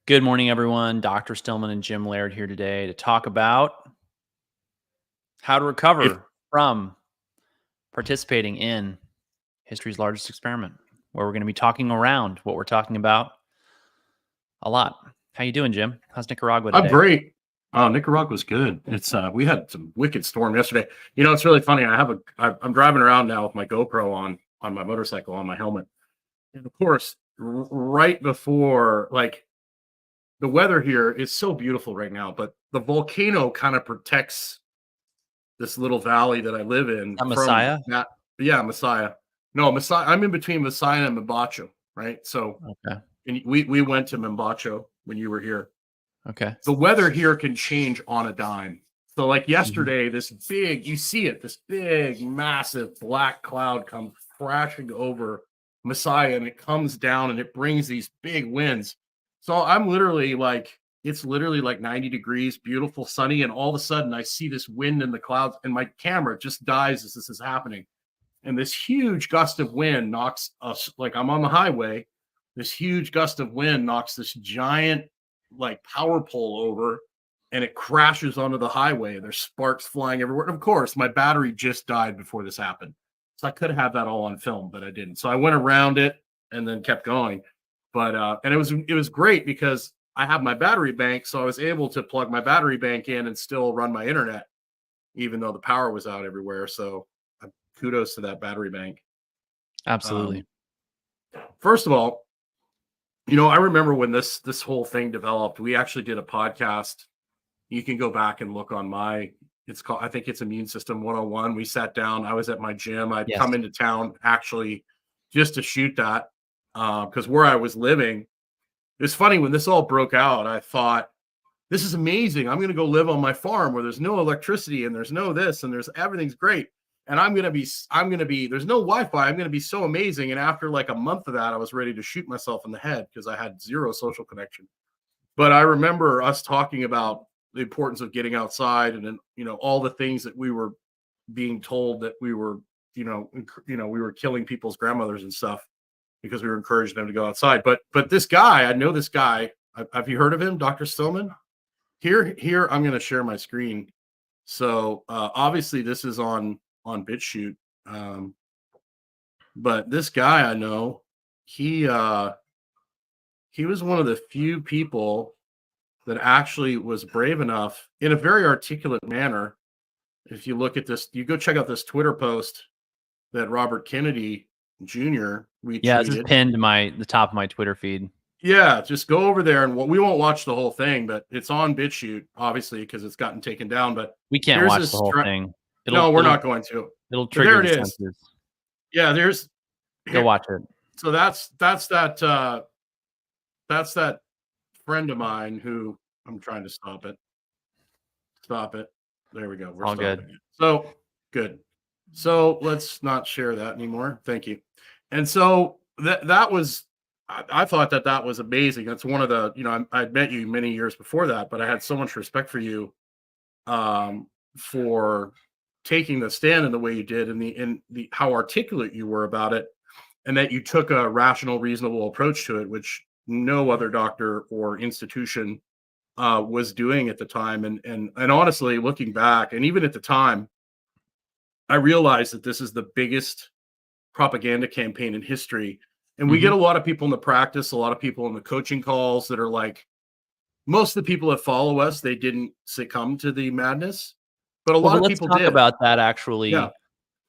Good morning, everyone. Dr. Stillman and Jim Laird here today to talk about how to If recover from participating in history's largest experiment, where we're going to be talking around what we're talking about a lot. How you doing, Jim? How's Nicaragua I'm today? great. Nicaragua's good. It's we had some wicked storm yesterday. You know, it's really funny. I'm driving around now with my GoPro on my motorcycle on my helmet, and of course, right before the weather here is so beautiful right now, but the volcano kind of protects this little valley that I live in from Messiah? that. Yeah, Messiah. No, Messiah. I'm in between Messiah and Mambacho, right? So, Okay. and we went to Mambacho when you were here. Okay. The weather here can change on a dime. So like yesterday, this big, massive black cloud comes crashing over Messiah, and it comes down and it brings these big winds. So it's literally like 90 degrees, beautiful, sunny, and all of a sudden I see this wind in the clouds, and my camera just dies as this is happening. And this huge gust of wind knocks us, like I'm on the highway. This huge gust of wind knocks this giant power pole over, and it crashes onto the highway. There's sparks flying everywhere. And of course, my battery just died before this happened. So I could have that all on film, but I didn't. So I went around it and then kept going. But and it was great because I have my battery bank, so I was able to plug my battery bank in and still run my internet, even though the power was out everywhere. So kudos to that battery bank. Absolutely. First of all, you know, I remember when this whole thing developed, we actually did a podcast. You can go back and look on I think it's Immune System 101. We sat down. I was at my gym. I'd come into town actually just to shoot that because where I was living, it was funny when this all broke out. I thought, this is amazing. I'm going to go live on my farm where there's no electricity and there's no this and everything's great. And there's no Wi-Fi. I'm going to be so amazing. And after like a month of that, I was ready to shoot myself in the head because I had zero social connection. But I remember us talking about the importance of getting outside and then, you know, all the things that we were being told that we were, we were killing people's grandmothers and stuff because we were encouraging them to go outside. But this guy, I know this guy. Have you heard of him, Dr. Stillman? Here, I'm going to share my screen. So obviously this is on BitChute. But this guy I know, he was one of the few people that actually was brave enough in a very articulate manner. If you look at this, you go check out this Twitter post that Robert Kennedy Jr. retweeted. Yeah, this is pinned to the top of my Twitter feed. Yeah, just go over there and we won't watch the whole thing, but it's on BitChute, obviously, because it's gotten taken down. But we can't watch the whole thing. We're not going to. It'll trigger there it the is. Censors. Yeah, go watch it. So that's that friend of mine who I'm trying to stop it. There we go. We're all good. So good. So let's not share that anymore. Thank you. And so that was, I thought that was amazing. That's one of the, I'd met you many years before that, but I had so much respect for you for taking the stand in the way you did and how articulate you were about it, and that you took a rational, reasonable approach to it, which no other doctor or institution was doing at the time. And honestly, looking back, and even at the time, I realized that this is the biggest propaganda campaign in history. And we get a lot of people in the practice, a lot of people in the coaching calls that are like, most of the people that follow us, they didn't succumb to the madness, but a lot of people did. Let's talk about that actually. Yeah.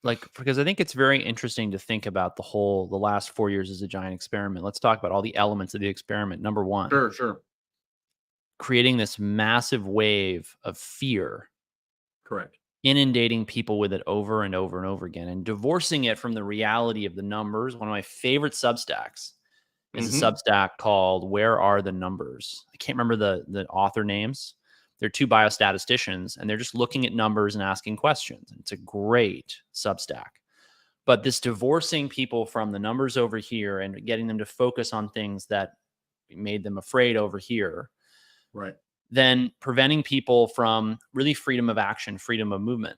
Because I think it's very interesting to think about the last 4 years as a giant experiment. Let's talk about all the elements of the experiment. Number one. Sure. Creating this massive wave of fear. Correct. Inundating people with it over and over and over again and divorcing it from the reality of the numbers. One of my favorite Substacks is a Substack called Where Are the Numbers? I can't remember the author names. They're two biostatisticians, and they're just looking at numbers and asking questions. It's a great Substack. But this divorcing people from the numbers over here and getting them to focus on things that made them afraid over here. Right. Then preventing people from really freedom of action, freedom of movement.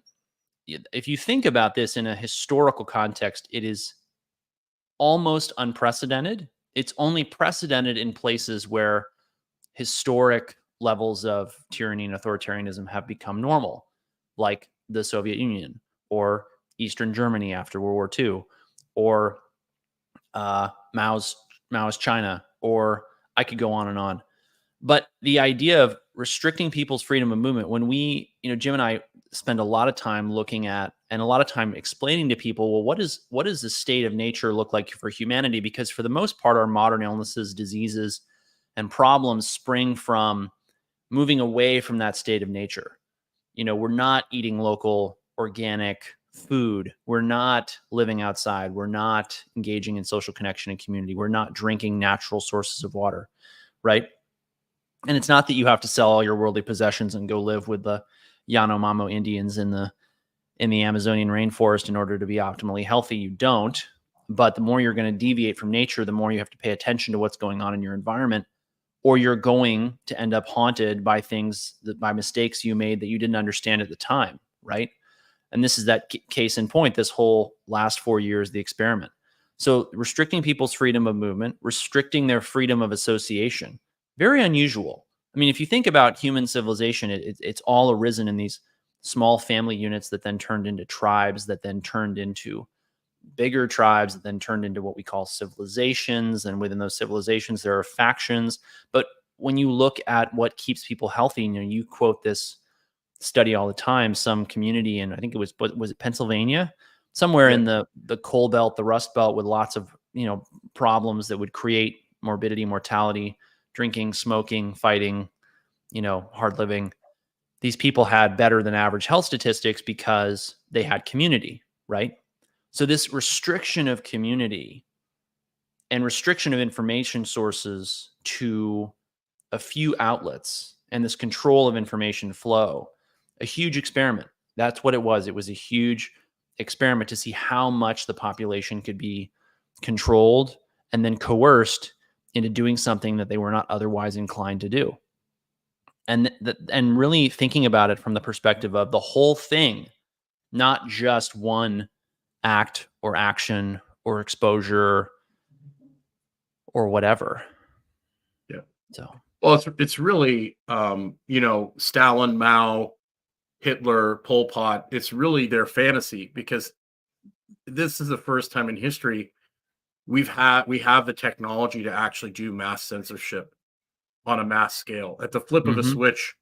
If you think about this in a historical context, it is almost unprecedented. It's only precedented in places where historic levels of tyranny and authoritarianism have become normal, like the Soviet Union or Eastern Germany after World War II, or Mao's China, or I could go on and on. But the idea of restricting people's freedom of movement, when we, Jim and I spend a lot of time looking at and a lot of time explaining to people, well, what does the state of nature look like for humanity? Because for the most part, our modern illnesses, diseases, and problems spring from moving away from that state of nature. We're not eating local organic food. We're not living outside. We're not engaging in social connection and community. We're not drinking natural sources of water, right? And it's not that you have to sell all your worldly possessions and go live with the Yanomamo Indians in the Amazonian rainforest in order to be optimally healthy. You don't. But the more you're going to deviate from nature, the more you have to pay attention to what's going on in your environment, or you're going to end up haunted by by mistakes you made that you didn't understand at the time, right? And this is that case in point, this whole last 4 years, the experiment. So restricting people's freedom of movement, restricting their freedom of association, very unusual. I mean, if you think about human civilization, it's all arisen in these small family units that then turned into tribes, that then turned into bigger tribes, that then turned into what we call civilizations. And within those civilizations, there are factions. But when you look at what keeps people healthy, you quote this study all the time, some community, and I think was it Pennsylvania, somewhere in the coal belt, the rust belt, with lots of problems that would create morbidity, mortality, drinking, smoking, fighting, hard living. These people had better than average health statistics because they had community, right? So this restriction of community and restriction of information sources to a few outlets and this control of information flow, a huge experiment. That's what it was. It was a huge experiment to see how much the population could be controlled and then coerced into doing something that they were not otherwise inclined to do. And really thinking about it from the perspective of the whole thing, not just one act or action or exposure or whatever. Yeah. So, well, it's really, Stalin, Mao, Hitler, Pol Pot, it's really their fantasy, because this is the first time in history we have the technology to actually do mass censorship on a mass scale. At the flip of a switch,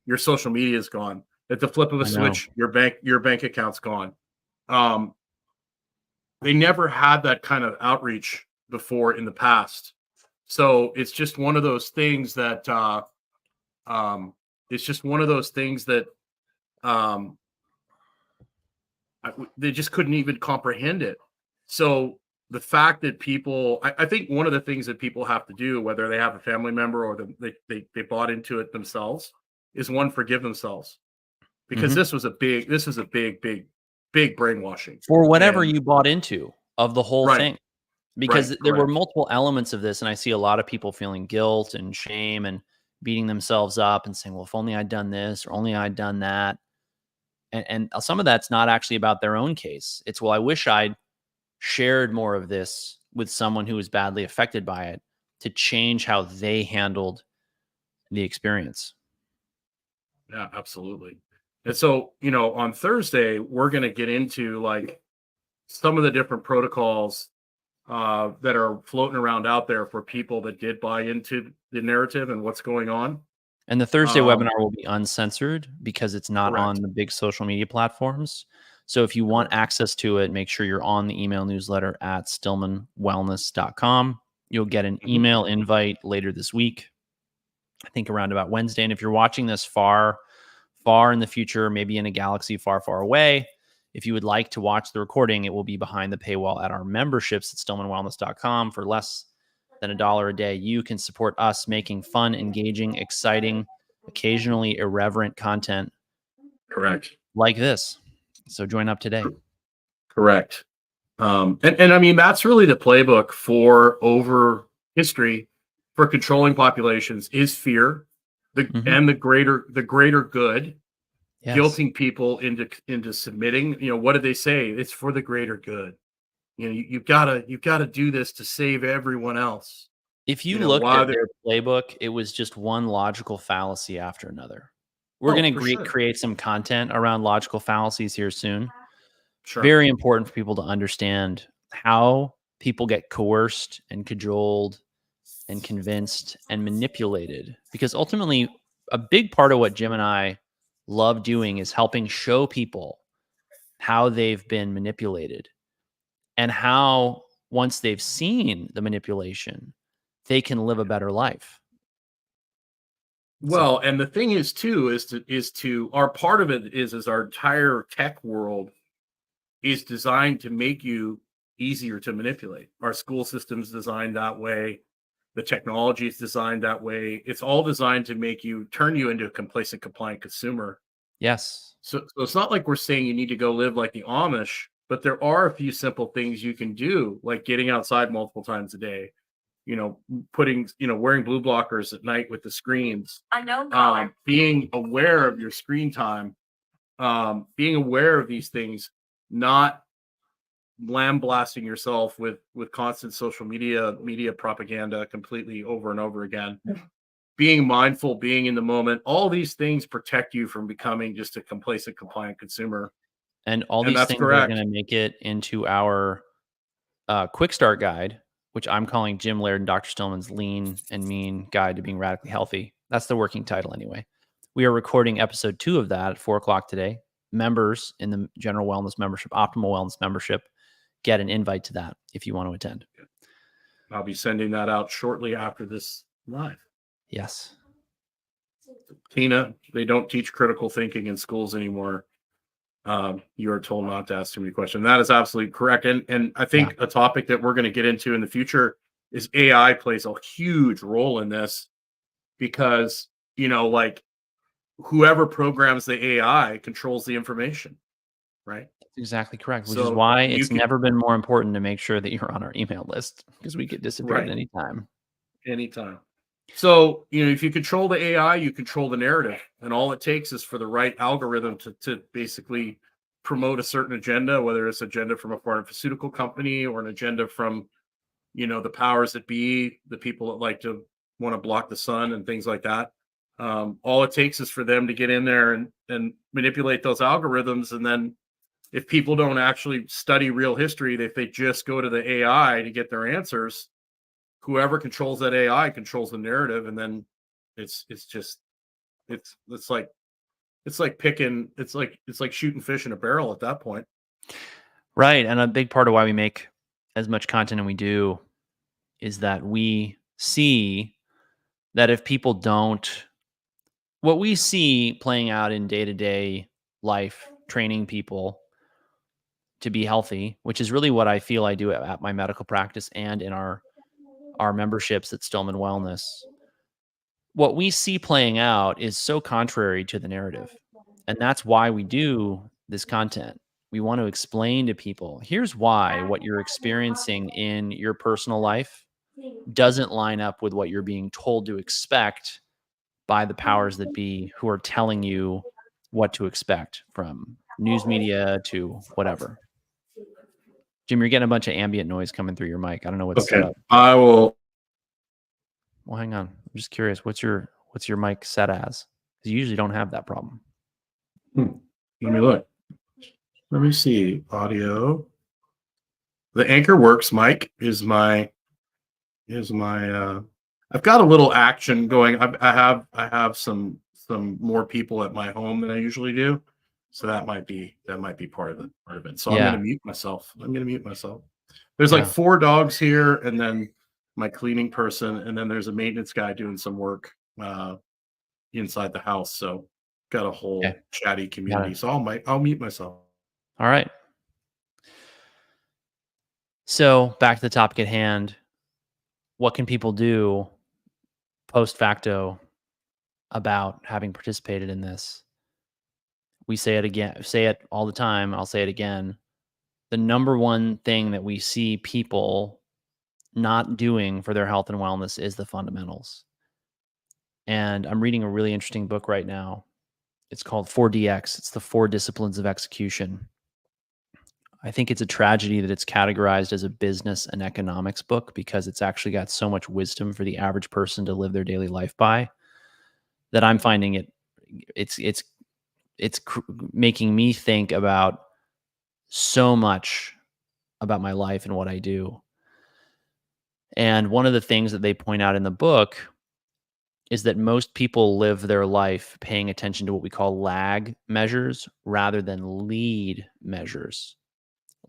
your social media is gone. At the flip of a switch, your bank account's gone. They never had that kind of outreach before in the past. So it's just one of those things that they just couldn't even comprehend it. So the fact that people, I think one of the things that people have to do, whether they have a family member or they bought into it themselves, is one, forgive themselves, because this was a big brainwashing for whatever you bought into of the whole thing, because there were correct. multiple elements of this. And I see a lot of people feeling guilt and shame and beating themselves up and saying, well, if only I'd done this or only I'd done that. And some of that's not actually about their own case. It's, well, I wish I'd shared more of this with someone who was badly affected by it to change how they handled the experience. Yeah, absolutely. And so, on Thursday, we're going to get into like some of the different protocols that are floating around out there for people that did buy into the narrative and what's going on. And the Thursday webinar will be uncensored because it's not correct. on the big social media platforms. So if you want access to it, make sure you're on the email newsletter at stillmanwellness.com. You'll get an email invite later this week, I think around about Wednesday. And if you're watching this far in the future, maybe in a galaxy far, far away, if you would like to watch the recording, it will be behind the paywall at our memberships at stillmanwellness.com. For less than $1 a day, you can support us making fun, engaging, exciting, occasionally irreverent content. Correct. Like this. So join up today. Correct. And I mean, that's really the playbook for over history for controlling populations is fear, and the greater good, guilting people into submitting. What did they say? It's for the greater good. You've got to do this to save everyone else. If you You know, looked why at they're their playbook, it was just one logical fallacy after another. We're oh, going for to sure. create some content around logical fallacies here soon. Sure. Very important for people to understand how people get coerced and cajoled and convinced and manipulated. Because ultimately, a big part of what Jim and I love doing is helping show people how they've been manipulated and how once they've seen the manipulation, they can live a better life. So, Well, and the thing is too is to our part of it is our entire tech world is designed to make you easier to manipulate. Our school system's designed that way. The technology is designed that way. It's all designed to make you turn you into a complacent, compliant consumer. yes. So it's not like we're saying you need to go live like the Amish, but there are a few simple things you can do, like getting outside multiple times a day, putting, wearing blue blockers at night with the screens, being aware of your screen time, being aware of these things, not lambasting yourself with constant social media propaganda completely over and over again. Being mindful, being in the moment, all these things protect you from becoming just a complacent, compliant consumer. And all And these that's things are going correct. to make it into our quick start guide, which I'm calling Jim Laird and Dr. Stillman's Lean and Mean Guide to Being Radically Healthy. That's the working title anyway. We are recording episode 2 of that at 4:00 today. Members in the general wellness membership, optimal wellness membership, get an invite to that if you want to attend. I'll be sending that out shortly after this live. Yes. Tina, they don't teach critical thinking in schools anymore. You are told not to ask too many questions. That is absolutely correct. And I think a topic that we're going to get into in the future is AI plays a huge role in this because, like whoever programs the AI controls the information, right? That's exactly correct, which is So why you it's can, never been more important to make sure that you're on our email list because we get disappeared right, anytime. anytime. So, if you control the AI, you control the narrative. And all it takes is for the right algorithm to basically promote a certain agenda, whether it's agenda from a pharmaceutical company or an agenda from, the powers that be, the people that like to want to block the sun and things like that. All it takes is for them to get in there and manipulate those algorithms. And then if people don't actually study real history, if they just go to the AI to get their answers, whoever controls that AI controls the narrative, and then it's just it's like shooting fish in a barrel at that point. Right. And a big part of why we make as much content and we do is that we see that if people don't, what we see playing out in day to day life, training people to be healthy, which is really what I feel I do at my medical practice and in our memberships at Stillman Wellness. What we see playing out is so contrary to the narrative. And that's why we do this content. We want to explain to people here's why what you're experiencing in your personal life doesn't line up with what you're being told to expect by the powers that be who are telling you what to expect from news media to whatever. Jim, you're getting a bunch of ambient noise coming through your mic. I don't know what's set Okay, up. I will. Well, hang on. I'm just curious. What's your mic set as? Because you usually don't have that problem. Let me look. Let me see. Audio. The Anchor Works mic is my. I've got a little action going. I have some more people at my home than I usually do, so that might be part of it. So I'm going Yeah. to mute myself. There's like Yeah. 4 dogs here, and then my cleaning person, and then there's a maintenance guy doing some work inside the house. So got a whole Okay. chatty community. So I'll mute myself. All right. So back to the topic at hand. What can people do post facto about having participated in this? We say it again, say it all the time. I'll say it again. The number one thing that we see people not doing for their health and wellness is the fundamentals. And I'm reading a really interesting book right now. It's called 4DX. It's the 4 disciplines of execution. I think it's a tragedy that it's categorized as a business and economics book because it's actually got so much wisdom for the average person to live their daily life by that I'm finding it's making me think about so much about my life and what I do. And one of the things that they point out in the book is that most people live their life paying attention to what we call lag measures rather than lead measures.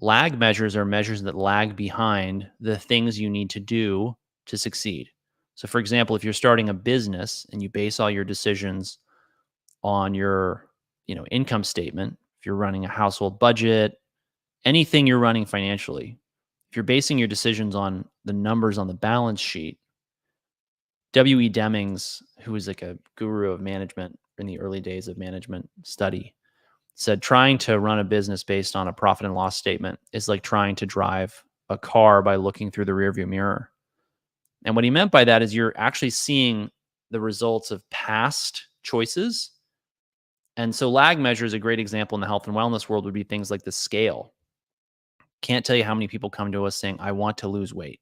Lag measures are measures that lag behind the things you need to do to succeed. So, for example, if you're starting a business and you base all your decisions on your, income statement, if you're running a household budget, anything you're running financially, if you're basing your decisions on the numbers on the balance sheet, W.E. Demings, who was like a guru of management in the early days of management study, said trying to run a business based on a profit and loss statement is like trying to drive a car by looking through the rearview mirror. And what he meant by that is you're actually seeing the results of past choices. And so lag measure is a great example in the health and wellness world would be things like the scale. Can't tell you how many people come to us saying, I want to lose weight.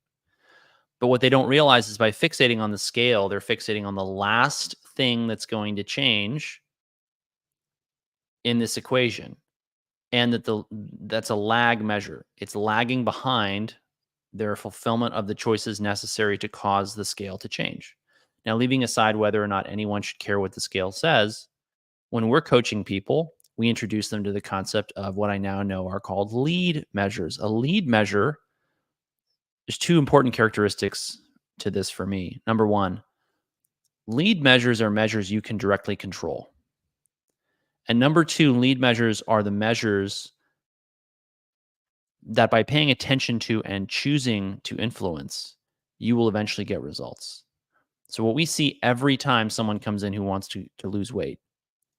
But what they don't realize is by fixating on the scale, they're fixating on the last thing that's going to change in this equation. And that's a lag measure. It's lagging behind their fulfillment of the choices necessary to cause the scale to change. Now, leaving aside whether or not anyone should care what the scale says, when we're coaching people, we introduce them to the concept of what I now know are called lead measures. A lead measure, there's two important characteristics to this for me. Number one, lead measures are measures you can directly control. And number two, lead measures are the measures that by paying attention to and choosing to influence, you will eventually get results. So what we see every time someone comes in who wants to lose weight,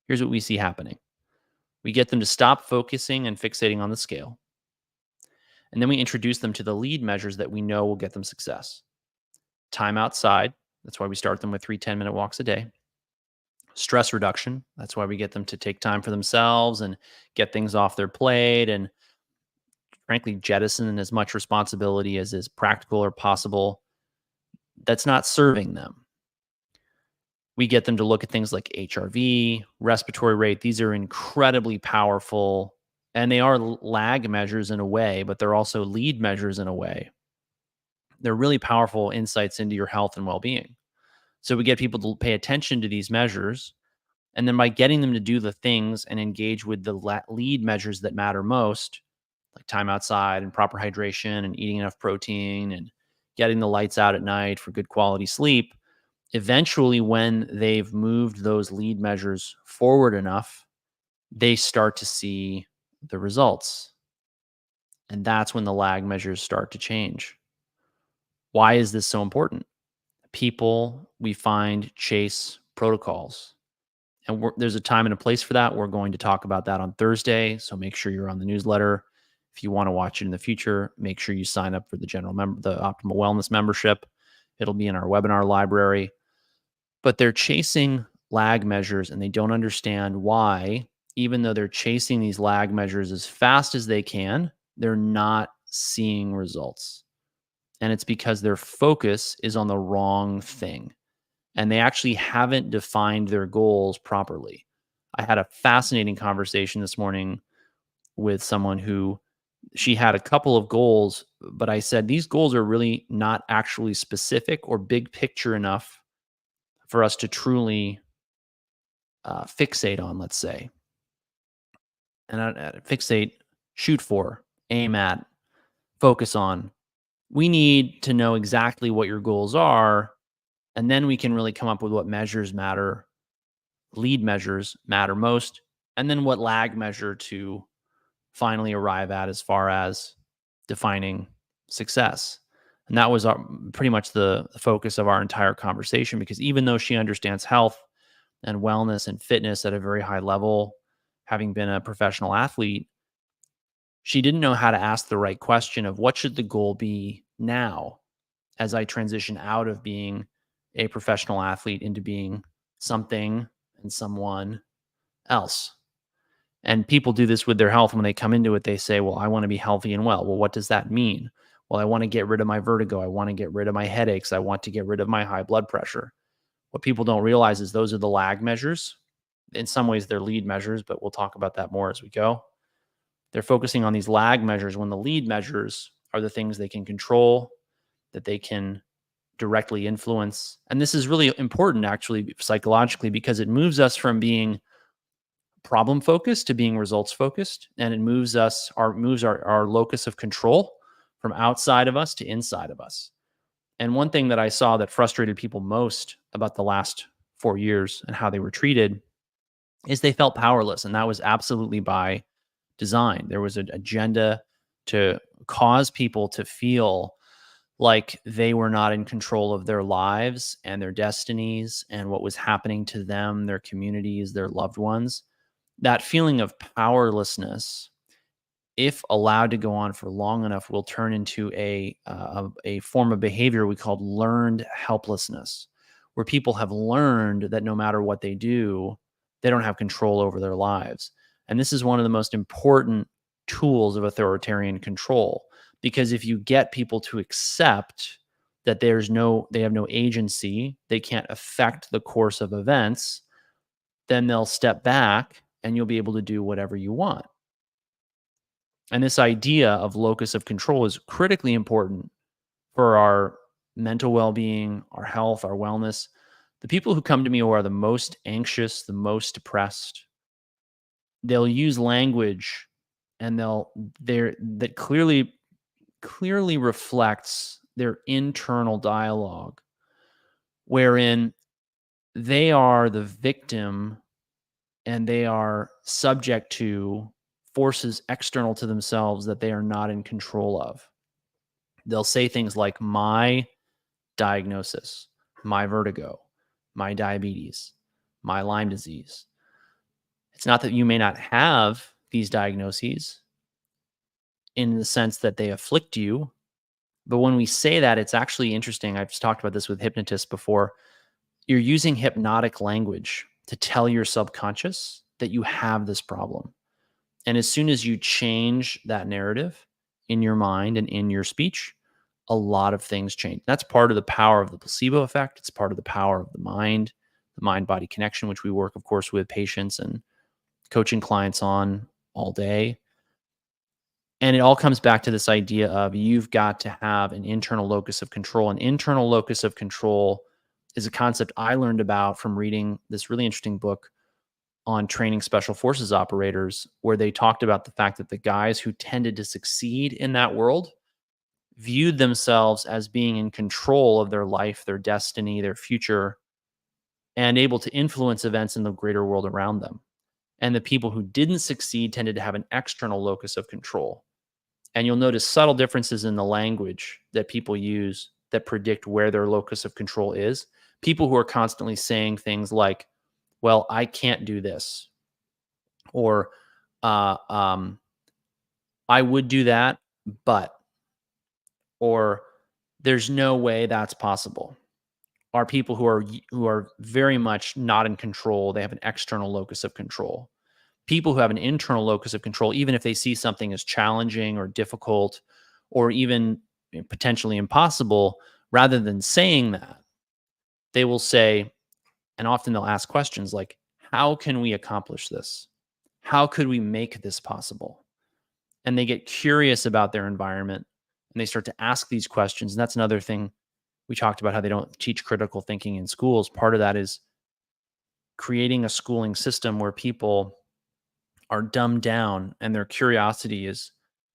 here's what we see happening. We get them to stop focusing and fixating on the scale. And then we introduce them to the lead measures that we know will get them success. Time outside. That's why we start them with 3 10-minute walks a day. Stress reduction. That's why we get them to take time for themselves and get things off their plate and frankly jettison as much responsibility as is practical or possible that's not serving them. We get them to look at things like HRV, respiratory rate. These are incredibly powerful, and they are lag measures in a way, but they're also lead measures in a way. They're really powerful insights into your health and well-being. So we get people to pay attention to these measures, and then by getting them to do the things and engage with the lead measures that matter most, like time outside and proper hydration and eating enough protein and getting the lights out at night for good quality sleep, eventually when they've moved those lead measures forward enough, they start to see the results. And that's when the lag measures start to change. Why is this so important? People, we find, chase protocols. And there's a time and a place for that. We're going to talk about that on Thursday. So make sure you're on the newsletter. If you want to watch it in the future, make sure you sign up for the the Optimal Wellness membership. It'll be in our webinar library. But they're chasing lag measures and they don't understand why, even though they're chasing these lag measures as fast as they can, they're not seeing results. And it's because their focus is on the wrong thing. And they actually haven't defined their goals properly. I had a fascinating conversation this morning with someone who she had a couple of goals, but I said, these goals are really not actually specific or big picture enough for us to truly fixate on, let's say. And fixate, shoot for, aim at, focus on. We need to know exactly what your goals are, and then we can really come up with what measures matter, lead measures matter most, and then what lag measure to finally arrive at as far as defining success. And that was pretty much the focus of our entire conversation, because even though she understands health and wellness and fitness at a very high level, having been a professional athlete, she didn't know how to ask the right question of what should the goal be now as I transition out of being a professional athlete into being something and someone else. And people do this with their health. When they come into it, they say, well, I want to be healthy and well. Well, what does that mean? Well, I want to get rid of my vertigo. I want to get rid of my headaches. I want to get rid of my high blood pressure. What people don't realize is those are the lag measures. In some ways, they're lead measures, but we'll talk about that more as we go. They're focusing on these lag measures when the lead measures are the things they can control, that they can directly influence. And this is really important, actually, psychologically, because it moves us from being problem focused to being results focused, and it moves our locus of control from outside of us to inside of us. And one thing that I saw that frustrated people most about the last 4 years and how they were treated is they felt powerless, and that was absolutely by design. There was an agenda to cause people to feel like they were not in control of their lives and their destinies and what was happening to them, their communities, their loved ones. That feeling of powerlessness, if allowed to go on for long enough, will turn into a form of behavior we call learned helplessness, where people have learned that no matter what they do, they don't have control over their lives. And this is one of the most important tools of authoritarian control, because if you get people to accept that they have no agency, they can't affect the course of events, then they'll step back and you'll be able to do whatever you want. And this idea of locus of control is critically important for our mental well-being, our health, our wellness. The people who come to me who are the most anxious, the most depressed, they'll use language and that clearly reflects their internal dialogue, wherein they are the victim and they are subject to forces external to themselves that they are not in control of. They'll say things like, my diagnosis, my vertigo, my diabetes, my Lyme disease. It's not that you may not have these diagnoses in the sense that they afflict you, but when we say that, it's actually interesting. I've talked about this with hypnotists before. You're using hypnotic language to tell your subconscious that you have this problem. And as soon as you change that narrative in your mind and in your speech, a lot of things change. That's part of the power of the placebo effect. It's part of the power of the mind-body connection, which we work, of course, with patients and coaching clients on all day. And it all comes back to this idea of you've got to have an internal locus of control. An internal locus of control is a concept I learned about from reading this really interesting book on training special forces operators, where they talked about the fact that the guys who tended to succeed in that world viewed themselves as being in control of their life, their destiny, their future, and able to influence events in the greater world around them. And the people who didn't succeed tended to have an external locus of control. And you'll notice subtle differences in the language that people use that predict where their locus of control is. People who are constantly saying things like, well, I can't do this, or I would do that, but, or there's no way that's possible, are people who are very much not in control. They have an external locus of control. People who have an internal locus of control, even if they see something as challenging or difficult or even potentially impossible, rather than saying that, they will say, and often they'll ask questions like, how can we accomplish this? How could we make this possible? And they get curious about their environment and they start to ask these questions. And that's another thing we talked about, how they don't teach critical thinking in schools. Part of that is creating a schooling system where people are dumbed down and their curiosity is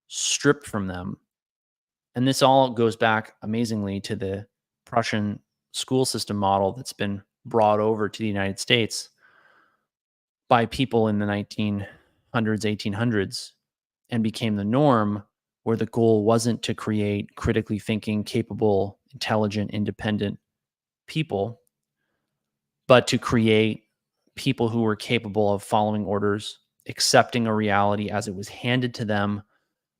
stripped from them. And this all goes back amazingly to the Prussian school system model that's been brought over to the United States by people in the 1900s, 1800s, and became the norm, where the goal wasn't to create critically thinking, capable, intelligent, independent people, but to create people who were capable of following orders, accepting a reality as it was handed to them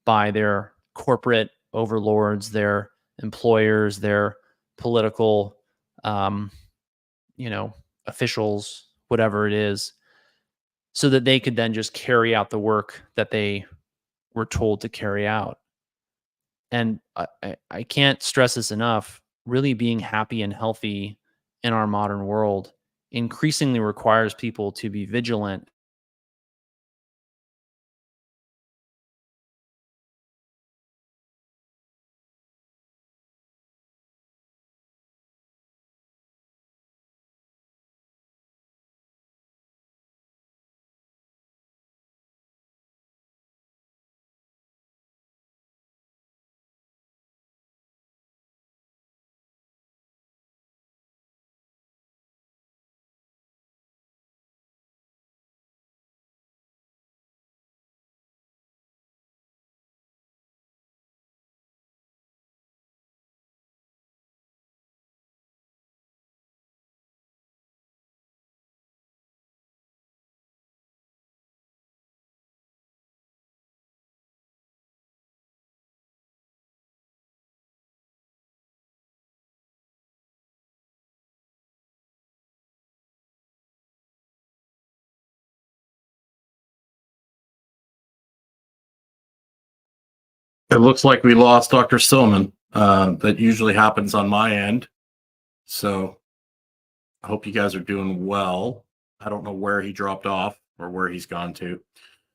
by their corporate overlords, their employers, their political, officials, whatever it is. so that they could then just carry out the work that they were told to carry out. And I can't stress this enough. Really being happy and healthy in our modern world increasingly requires people to be vigilant. It looks like we lost Dr. Stillman. That usually happens on my end. So I hope you guys are doing well. I don't know where he dropped off or where he's gone to.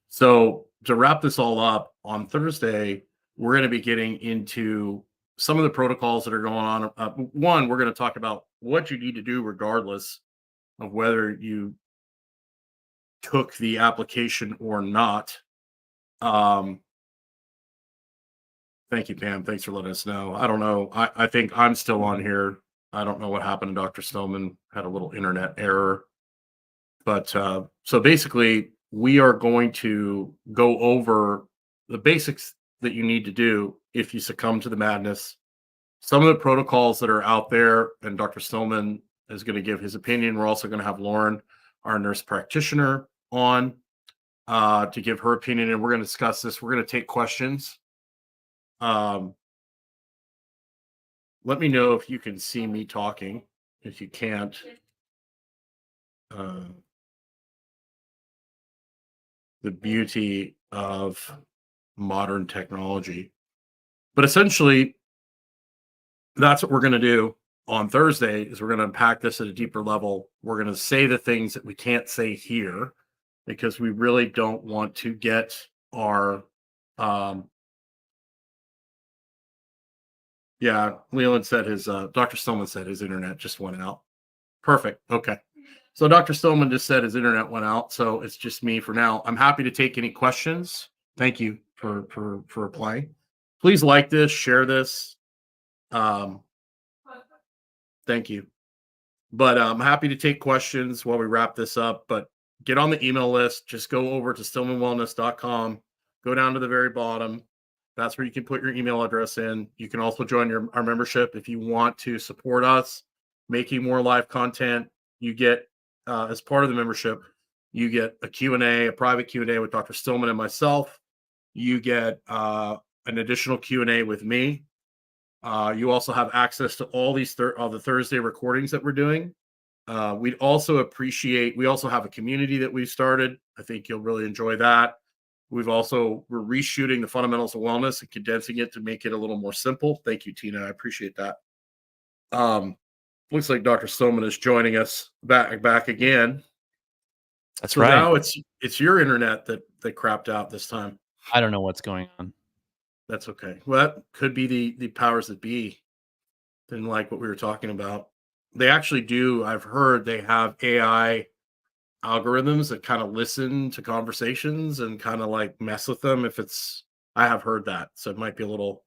So to wrap this all up, on Thursday, we're going to be getting into some of the protocols that are going on. One, we're going to talk about what you need to do regardless of whether you took the application or not. Thank you, Pam. Thanks for letting us know. I don't know. I think I'm still on here. I don't know what happened to Dr. Stillman. Had a little internet error. But so basically, we are going to go over the basics that you need to do if you succumb to the madness. Some of the protocols that are out there, and Dr. Stillman is going to give his opinion. We're also going to have Lauren, our nurse practitioner, on to give her opinion, and we're going to discuss this. We're going to take questions. Let me know if you can see me talking. If you can't, the beauty of modern technology. But essentially, that's what we're going to do on Thursday is we're going to unpack this at a deeper level. We're going to say the things that we can't say here because we really don't want to get our yeah, Leland said his Dr. Stillman said his internet just went out. Perfect. Okay. So Dr. Stillman just said his internet went out, so it's just me for now. I'm happy to take any questions. Thank you for replying. Please like this, share this. Thank you. But I'm happy to take questions while we wrap this up. But get on the email list. Just go over to stillmanwellness.com. Go down to the very bottom. That's where you can put your email address in. You can also join our membership if you want to support us making more live content. You get, as part of the membership, you get a Q&A, a private Q&A with Dr. Stillman and myself. You get an additional Q&A with me. You also have access to all these the Thursday recordings that we're doing. We'd also appreciate, we also have a community that we've started. I think you'll really enjoy that. We're reshooting the fundamentals of wellness and condensing it to make it a little more simple. Thank you, Tina. I appreciate that. Looks like Dr. Stillman is joining us back again. That's right. Now it's your internet that crapped out this time. I don't know what's going on. That's okay. Well, that could be the powers that be. Didn't like what we were talking about. They actually do. I've heard they have AI algorithms that kind of listen to conversations and kind of like mess with them I have heard that. So it might be a little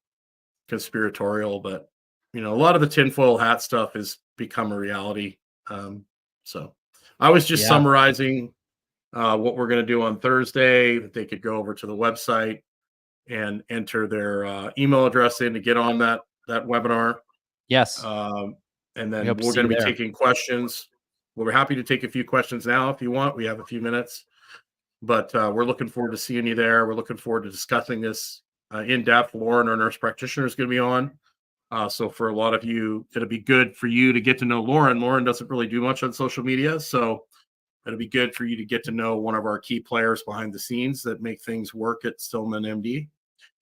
conspiratorial, but a lot of the tinfoil hat stuff has become a reality. So I was just summarizing what we're going to do on Thursday, that they could go over to the website and enter their email address in to get on that webinar. Yes. And then we're going to be taking questions. We're happy to take a few questions now if you want. We have a few minutes, but we're looking forward to seeing you there. We're looking forward to discussing this in depth. Lauren, our nurse practitioner, is going to be on. So for a lot of you, it'll be good for you to get to know Lauren. Lauren doesn't really do much on social media. So it'll be good for you to get to know one of our key players behind the scenes that make things work at Stillman MD.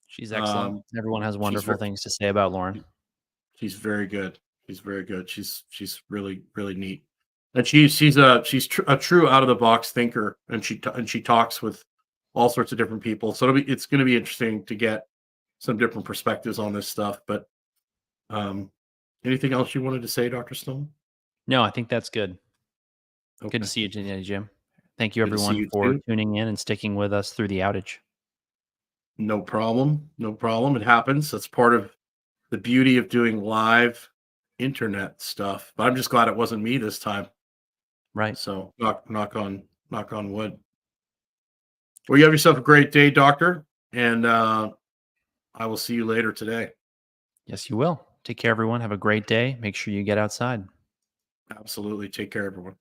She's excellent. Everyone has She's wonderful things to say about Lauren. She's very good. She's very good. She's really neat, and she's a true out of the box thinker, and she talks with all sorts of different people. So it's going to be interesting to get some different perspectives on this stuff. But anything else you wanted to say, Dr. Stone? No, I think that's good. Okay. Good to see you today, Jim. Thank you, Good to see everyone, you for too. tuning in and sticking with us through the outage. No problem. No problem. It happens. That's part of the beauty of doing live internet stuff. But I'm just glad it wasn't me this time. Right. So knock on wood. Well, you have yourself a great day, Doctor, and I will see you later today. Yes, you will. Take care, everyone. Have a great day. Make sure you get outside. Absolutely. Take care, everyone.